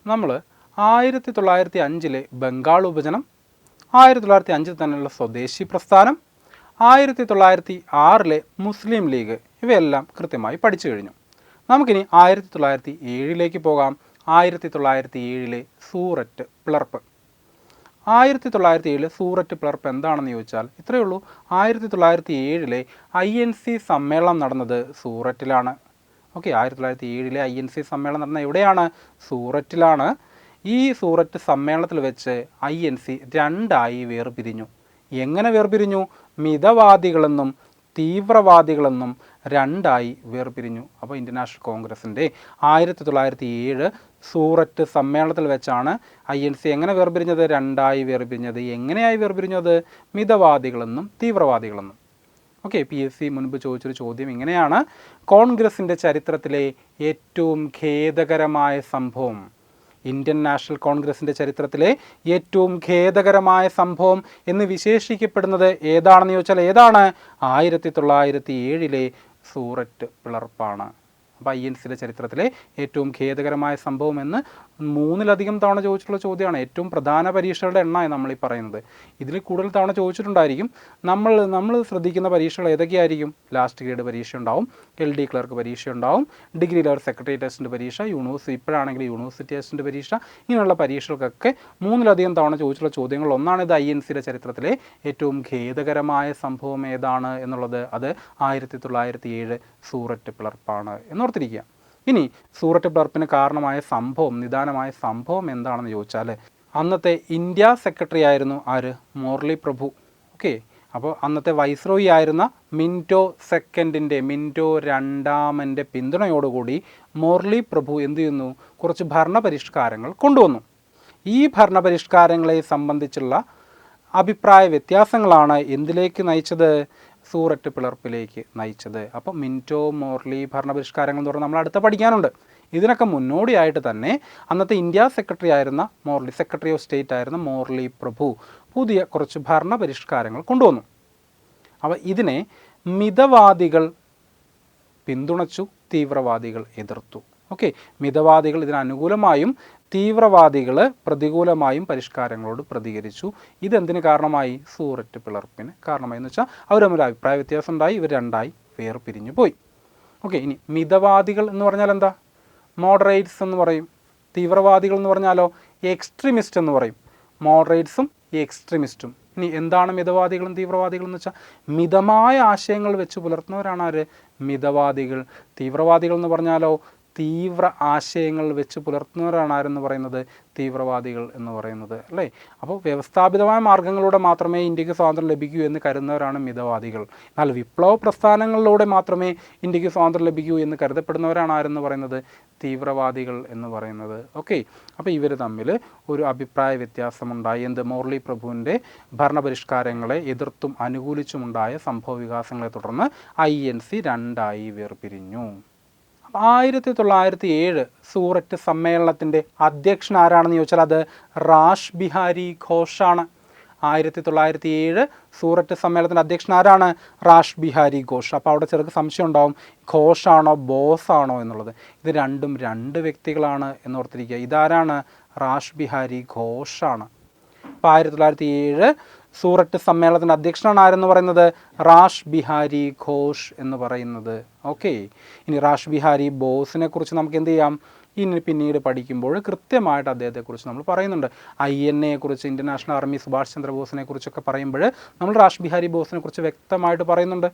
നമ്മൾ 1905 ബംഗാൾ വിഭജനം, 1905 തന്നെയുള്ള സ്വദേശി പ്രസ്ഥാനം, 1906 മുസ്ലിം ലീഗ് ഇവയെല്ലാം കൃത്യമായി പഠിച്ചു കഴിഞ്ഞു. നമുക്കിനി 1907 പോകാം. 1907 സൂററ്റ് പിളർപ്പ്. 1907 സൂററ്റ് പിളർപ്പ് എന്താണെന്ന് ചോദിച്ചാൽ ഇത്രയേ ഉള്ളൂ. 1907 INC സമ്മേളനം നടന്നത് സൂററ്റിലാണ്. ഓക്കെ, 1907 INC സമ്മേളനം നടന്ന എവിടെയാണ്? സൂററ്റിലാണ്. ഈ സൂററ്റ് സമ്മേളനത്തിൽ വെച്ച് INC രണ്ടായി വേർപിരിഞ്ഞു. എങ്ങനെ വേർപിരിഞ്ഞു? മിതവാദികളെന്നും തീവ്രവാദികളെന്നും രണ്ടായി വേർപിരിഞ്ഞു. അപ്പോൾ ഇന്ത്യൻ നാഷണൽ കോൺഗ്രസിൻ്റെ 1907 സൂററ്റ് സമ്മേളനത്തിൽ വെച്ചാണ് INC എങ്ങനെ വേർപിരിഞ്ഞത്? രണ്ടായി വേർപിരിഞ്ഞത്. എങ്ങനെയായി വേർപിരിഞ്ഞത്? മിതവാദികളെന്നും തീവ്രവാദികളെന്നും. ഓക്കെ, PSC മുൻപ് ചോദിച്ചൊരു ചോദ്യം ഇങ്ങനെയാണ്: കോൺഗ്രസിൻ്റെ ചരിത്രത്തിലെ ഏറ്റവും ഖേദകരമായ സംഭവം, ഇന്ത്യൻ നാഷണൽ കോൺഗ്രസിൻ്റെ ചരിത്രത്തിലെ ഏറ്റവും ഖേദകരമായ സംഭവം എന്ന് വിശേഷിക്കപ്പെടുന്നത് ഏതാണെന്ന് ചോദിച്ചാൽ ഏതാണ്? 1907 സൂററ്റ് പിളർപ്പാണ്. അപ്പോൾ INCയുടെ ചരിത്രത്തിലെ ഏറ്റവും ഖേദകരമായ സംഭവം എന്ന് 3ലധികം തവണ ചോദിച്ചിട്ടുള്ള ചോദ്യമാണ്. ഏറ്റവും പ്രധാന പരീക്ഷകളുടെ എണ്ണമാണ് നമ്മളീ പറയുന്നത്. ഇതിൽ കൂടുതൽ തവണ ചോദിച്ചിട്ടുണ്ടായിരിക്കും. നമ്മൾ ശ്രദ്ധിക്കുന്ന പരീക്ഷകൾ ഏതൊക്കെയായിരിക്കും? ലാസ്റ്റ് ഗ്രേഡ് പരീക്ഷ ഉണ്ടാവും, LD ക്ലർക്ക് പരീക്ഷ ഉണ്ടാവും, ഡിഗ്രി ലെവൽ സെക്രട്ടറി ടെസ്റ്റിൻ്റെ പരീക്ഷ, ഇപ്പോഴാണെങ്കിൽ യൂണിവേഴ്സിറ്റി ടെസ്റ്റിൻ്റെ പരീക്ഷ, ഇങ്ങനെയുള്ള പരീക്ഷകൾക്കൊക്കെ 3ലധികം തവണ ചോദിച്ചിട്ടുള്ള ചോദ്യങ്ങൾ ഒന്നാണ് ഇത്. INCയുടെ ചരിത്രത്തിലെ ഏറ്റവും ഖേദകരമായ സംഭവം ഏതാണ് എന്നുള്ളത് അത് 1907 സൂററ്റ് പിളർപ്പാണ് എന്നോർത്തിരിക്കുക. ഇനി സൂററ്റ് പിളർപ്പിന് കാരണമായ സംഭവം, നിദാനമായ സംഭവം എന്താണെന്ന് ചോദിച്ചാൽ അന്നത്തെ ഇന്ത്യ സെക്രട്ടറി ആയിരുന്നു ആര്? മോർലി പ്രഭു. ഓക്കെ, അപ്പോൾ അന്നത്തെ വൈസ്രോയി ആയിരുന്ന മിൻറ്റോ രണ്ടാമൻ്റെ പിന്തുണയോടുകൂടി മോർലി പ്രഭു എന്ത് ചെയ്യുന്നു? കുറച്ച് ഭരണപരിഷ്കാരങ്ങൾ കൊണ്ടുവന്നു. ഈ ഭരണപരിഷ്കാരങ്ങളെ സംബന്ധിച്ചുള്ള അഭിപ്രായ വ്യത്യാസങ്ങളാണ് എന്തിലേക്ക് നയിച്ചത്? സൂററ്റ് പിളർപ്പിലേക്ക് നയിച്ചത്. അപ്പോൾ മിൻറ്റോ മോർലി ഭരണപരിഷ്കാരങ്ങൾ എന്ന് പറഞ്ഞാൽ നമ്മൾ അടുത്ത പഠിക്കാനുണ്ട്. ഇതിനൊക്കെ മുന്നോടിയായിട്ട് തന്നെ അന്നത്തെ ഇന്ത്യ സെക്രട്ടറി ഓഫ് സ്റ്റേറ്റ് ആയിരുന്ന മോർലി പ്രഭു പുതിയ കുറച്ച് ഭരണപരിഷ്കാരങ്ങൾ കൊണ്ടുവന്നു. അപ്പോൾ ഇതിനെ മിതവാദികൾ പിന്തുണച്ചു, തീവ്രവാദികൾ എതിർത്തു. ഓക്കെ, മിതവാദികൾ ഇതിന് അനുകൂലമായും തീവ്രവാദികൾ പ്രതികൂലമായും പരിഷ്കാരങ്ങളോട് പ്രതികരിച്ചു. ഇതെന്തിന് കാരണമായി? സൂററ്റ് പിളർപ്പിന് കാരണമായി. എന്ന് വെച്ചാൽ അവർ തമ്മിൽ അഭിപ്രായ വ്യത്യാസം ഉണ്ടായി, ഇവർ രണ്ടായി വേർപിരിഞ്ഞു പോയി. ഓക്കെ, ഇനി മിതവാദികൾ എന്ന് പറഞ്ഞാൽ എന്താ? മോഡറേറ്റ്സ് എന്ന് പറയും. തീവ്രവാദികൾ എന്ന് പറഞ്ഞാലോ എക്സ്ട്രീമിസ്റ്റ് എന്ന് പറയും. മോഡറേറ്റ്സും എക്സ്ട്രീമിസ്റ്റും. ഇനി എന്താണ് മിതവാദികളും തീവ്രവാദികളും എന്ന് വെച്ചാൽ മിതമായ ആശയങ്ങൾ വെച്ച് പുലർത്തുന്നവരാണ് ആര്? മിതവാദികൾ. തീവ്രവാദികൾ എന്ന് പറഞ്ഞാലോ തീവ്ര ആശയങ്ങൾ വെച്ച് പുലർത്തുന്നവരാണ് ആരെന്ന് പറയുന്നത്? തീവ്രവാദികൾ എന്ന് പറയുന്നത്, അല്ലേ? അപ്പോൾ വ്യവസ്ഥാപിതമായ മാർഗ്ഗങ്ങളിലൂടെ മാത്രമേ ഇന്ത്യക്ക് സ്വാതന്ത്ര്യം ലഭിക്കൂ എന്ന് കരുതുന്നവരാണ് മിതവാദികൾ. എന്നാൽ വിപ്ലവ പ്രസ്ഥാനങ്ങളിലൂടെ മാത്രമേ ഇന്ത്യക്ക് സ്വാതന്ത്ര്യം ലഭിക്കൂ എന്ന് കരുതപ്പെടുന്നവരാണ് ആരെന്ന് പറയുന്നത്? തീവ്രവാദികൾ എന്ന് പറയുന്നത്. ഓക്കെ, അപ്പോൾ ഇവർ തമ്മിൽ ഒരു അഭിപ്രായ വ്യത്യാസമുണ്ടായി. എന്ത്? മോർലി പ്രഭുവിൻ്റെ ഭരണപരിഷ്കാരങ്ങളെ എതിർത്തും അനുകൂലിച്ചുമുണ്ടായ സംഭവ വികാസങ്ങളെ തുടർന്ന് INC രണ്ടായി വേർപിരിഞ്ഞു. 1907 സൂററ്റ് സമ്മേളനത്തിൻ്റെ അധ്യക്ഷൻ ആരാണെന്ന് ചോദിച്ചാൽ അത് റാഷ് ബിഹാരി ഘോഷാണ്. 1907 സൂററ്റ് സമ്മേളനത്തിൻ്റെ അധ്യക്ഷൻ ആരാണ്? റാഷ് ബിഹാരി ഘോഷ്. അപ്പോൾ അവിടെ ചെറുക്ക് സംശയം ഉണ്ടാവും, ഘോഷാണോ ബോസാണോ എന്നുള്ളത്. ഇത് രണ്ടും രണ്ട് വ്യക്തികളാണ് എന്നോർത്തിരിക്കുക. ഇതാരാണ്? റാഷ് ബിഹാരി ഘോഷാണ്. അപ്പോൾ 1907 സൂററ്റ് സമ്മേളനത്തിൻ്റെ അധ്യക്ഷനാണ് ആരെന്ന് പറയുന്നത്? റാഷ് ബിഹാരി ഘോഷ് എന്ന് പറയുന്നത്. ഓക്കെ, ഇനി റാഷ് ബിഹാരി ബോസിനെ കുറിച്ച് നമുക്ക് എന്ത് ചെയ്യാം? ഇനി പിന്നീട് പഠിക്കുമ്പോൾ കൃത്യമായിട്ട് അദ്ദേഹത്തെക്കുറിച്ച് നമ്മൾ പറയുന്നുണ്ട്. INA കുറിച്ച്, ഇന്ത്യൻ നാഷണൽ ആർമി സുഭാഷ് ചന്ദ്രബോസിനെ കുറിച്ചൊക്കെ പറയുമ്പോൾ നമ്മൾ റാഷ് ബിഹാരി ബോസിനെ കുറിച്ച് വ്യക്തമായിട്ട് പറയുന്നുണ്ട്.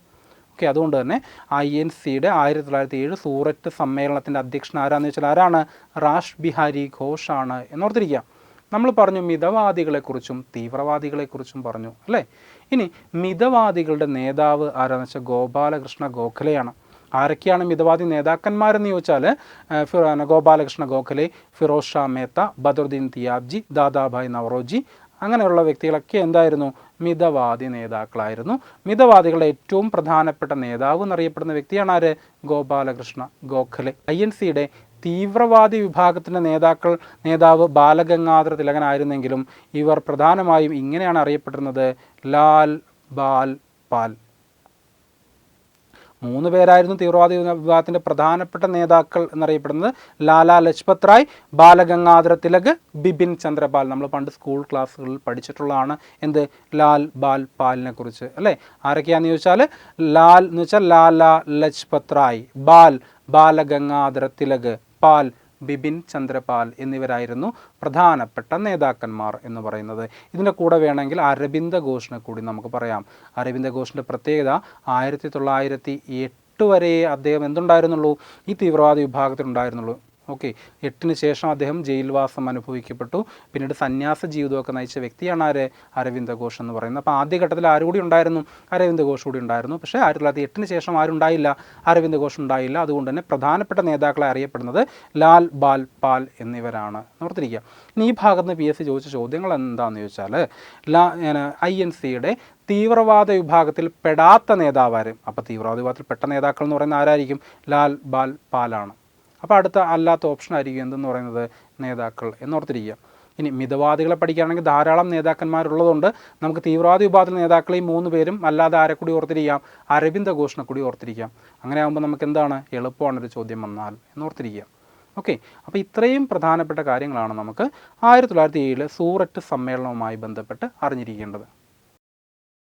ഓക്കെ, അതുകൊണ്ട് തന്നെ INCയുടെ 1907 സൂററ്റ് സമ്മേളനത്തിൻ്റെ അധ്യക്ഷൻ ആരാന്ന് വെച്ചാൽ ആരാണ്? റാഷ് ബിഹാരി ഘോഷാണ് എന്നോർത്തിരിക്കുക. നമ്മൾ പറഞ്ഞു മിതവാദികളെക്കുറിച്ചും തീവ്രവാദികളെക്കുറിച്ചും പറഞ്ഞു, അല്ലേ? ഇനി മിതവാദികളുടെ നേതാവ് ആരാന്ന് വെച്ചാൽ ഗോപാലകൃഷ്ണ ഗോഖലെയാണ്. ആരൊക്കെയാണ് മിതവാദി നേതാക്കന്മാരെന്ന് ചോദിച്ചാൽ ഗോപാലകൃഷ്ണ ഗോഖലെ, ഫിറോസ് ഷാ മേത്ത, ബദറുദ്ദീൻ തിയാബ്ജി, ദാദാഭായ് നവറോജി, അങ്ങനെയുള്ള വ്യക്തികളൊക്കെ എന്തായിരുന്നു? മിതവാദി നേതാക്കളായിരുന്നു. മിതവാദികളുടെ ഏറ്റവും പ്രധാനപ്പെട്ട നേതാവ് എന്നറിയപ്പെടുന്ന വ്യക്തിയാണ് ആര്? ഗോപാലകൃഷ്ണ ഗോഖലെ. INCയുടെ തീവ്രവാദി വിഭാഗത്തിൻ്റെ നേതാവ് ബാലഗംഗാധര തിലകനായിരുന്നെങ്കിലും ഇവർ പ്രധാനമായും ഇങ്ങനെയാണ് അറിയപ്പെടുന്നത്: ലാൽ ബാൽ പാൽ. 3 പേരായിരുന്നു തീവ്രവാദി വിഭാഗത്തിൻ്റെ പ്രധാനപ്പെട്ട നേതാക്കൾ എന്നറിയപ്പെടുന്നത്. ലാലാ ലജ്പത് റായ്, ബാലഗംഗാധര തിലക്, ബിപിൻ ചന്ദ്രപാൽ. നമ്മൾ പണ്ട് സ്കൂൾ ക്ലാസ്സുകളിൽ പഠിച്ചിട്ടുള്ളതാണ് എന്ത്, ലാൽ ബാൽ പാലിനെ കുറിച്ച് അല്ലേ. ആരൊക്കെയാണെന്ന് ചോദിച്ചാൽ ലാൽ എന്ന് വെച്ചാൽ ലാലാ ലജ്പത് റായ്, ബാൽ ബാലഗംഗാധര തിലക്, പാൽ ബിപിൻ ചന്ദ്രപാൽ എന്നിവരായിരുന്നു പ്രധാനപ്പെട്ട നേതാക്കന്മാർ എന്ന് പറയുന്നത്. ഇതിൻ്റെ കൂടെ വേണമെങ്കിൽ അരബിന്ദ ഘോഷിനെ കൂടി നമുക്ക് പറയാം. അരബിന്ദ ഘോഷിൻ്റെ പ്രത്യേകത 1908 വരെ അദ്ദേഹം എന്തുണ്ടായിരുന്നുള്ളൂ, ഈ തീവ്രവാദി വിഭാഗത്തിലുണ്ടായിരുന്നുള്ളൂ. ഓക്കെ, 8-ന് ശേഷം അദ്ദേഹം ജയിൽവാസം അനുഭവിക്കപ്പെട്ടു. പിന്നീട് സന്യാസ ജീവിതമൊക്കെ നയിച്ച വ്യക്തിയാണ് ആര്, അരവിന്ദ ഘോഷ് എന്ന് പറയുന്നത്. അപ്പോൾ ആദ്യഘട്ടത്തിൽ ആരുകൂടി ഉണ്ടായിരുന്നു, അരവിന്ദ ഘോഷ് കൂടി ഉണ്ടായിരുന്നു. പക്ഷേ 1908-ന് ശേഷം ആരുണ്ടായില്ല, അരവിന്ദ ഘോഷ് ഉണ്ടായില്ല. അതുകൊണ്ട് തന്നെ പ്രധാനപ്പെട്ട നേതാക്കളെ അറിയപ്പെടുന്നത് ലാൽ ബാൽ പാൽ എന്നിവരാണ്. ഓർത്തിരിക്കുക. ഇനി ഈ ഭാഗത്ത് നിന്ന് PSC ചോദിച്ച ചോദ്യങ്ങൾ എന്താണെന്ന് ചോദിച്ചാൽ INC-യുടെ തീവ്രവാദ വിഭാഗത്തിൽ പെടാത്ത നേതാവാരും. അപ്പോൾ തീവ്രവാദ വിഭാഗത്തിൽ പെട്ട നേതാക്കൾ എന്ന് പറയുന്നത് ആരായിരിക്കും, ലാൽ ബാൽ പാലാണ്. അപ്പോൾ അടുത്ത അല്ലാത്ത ഓപ്ഷൻ ആയിരിക്കും എന്തെന്ന് പറയുന്നത്, നേതാക്കൾ എന്നോർത്തിരിക്കുക. ഇനി മിതവാദികളെ പഠിക്കുകയാണെങ്കിൽ ധാരാളം നേതാക്കന്മാരുള്ളതുകൊണ്ട് നമുക്ക് തീവ്രവാദി വിഭാഗത്തിലെ നേതാക്കളെ ഈ 3 പേരും അല്ലാതെ ആരെ കൂടി ഓർത്തിരിക്കാം, അരവിന്ദ ഘോഷിനെ കൂടി ഓർത്തിരിക്കാം. അങ്ങനെ ആകുമ്പോൾ നമുക്ക് എന്താണ്, എളുപ്പമാണൊരു ചോദ്യം വന്നാൽ എന്നോർത്തിരിക്കുക. ഓക്കെ, അപ്പോൾ ഇത്രയും പ്രധാനപ്പെട്ട കാര്യങ്ങളാണ് നമുക്ക് 1907 സൂററ്റ് സമ്മേളനവുമായി ബന്ധപ്പെട്ട് അറിഞ്ഞിരിക്കേണ്ടത്.